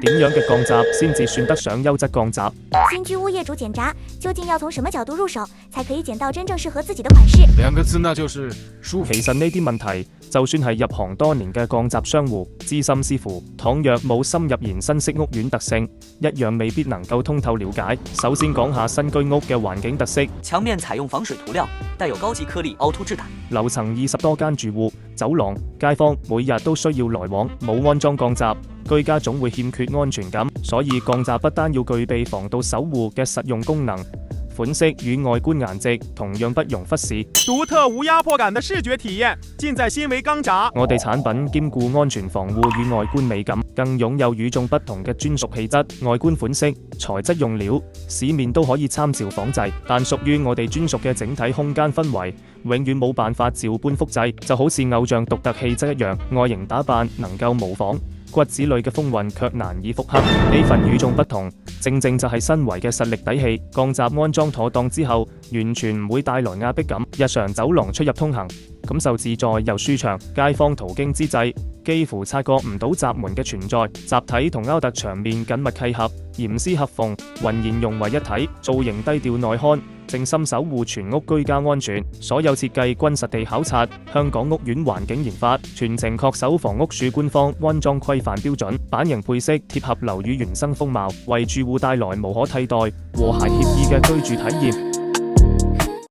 點樣嘅鋼閘先至算得上優質鋼閘？新居屋業主檢查，究竟要從什麼角度入手，才可以揀到真正適合自己的款式？兩個字，那就是舒服。其實呢啲問題，就算係入行多年嘅鋼閘商戶、資深師傅，倘若冇深入研新式屋苑特性，一樣未必能夠通透了解。首先講下新居屋嘅環境特色，牆面採用防水塗料，帶有高級顆粒凹凸質感。樓層20多間住戶，走廊、街坊每日都需要來往，冇安裝鋼閘，居家總會欠缺安全感。所以鋼閘不單要具備防盜守護嘅實用功能，款式與外觀顏值同樣不容忽視。獨特無壓迫感的視覺體驗，盡在新維鋼閘。我哋產品兼顧安全防護與外觀美感，更擁有與眾不同嘅專屬氣質。外觀款式、材質用料，市面都可以參照仿製，但屬於我哋專屬嘅整體空間氛圍，永遠冇辦法照搬複製。就好似偶像獨特氣質一樣，外形打扮能夠模仿，骨子裏嘅風韻卻難以復刻。呢份與眾不同，正正就係新維嘅實力底氣。鋼閘安裝妥當之後，完全唔會帶來壓迫感，日常走廊出入通行，感受自在又舒暢。街坊途經之際，幾乎察覺唔到閘門嘅存在。閘體同凹凸牆面緊密契合，嚴絲合縫，渾然融為一體，造型低調內涵，靜心守護全屋居家安全。所有設計均實地考察香港屋苑環境研發，全程恪守房屋署官方安裝規範標準，版型配色貼合樓宇原生風貌，為住戶帶來無可替代、和諧愜意嘅居住體驗。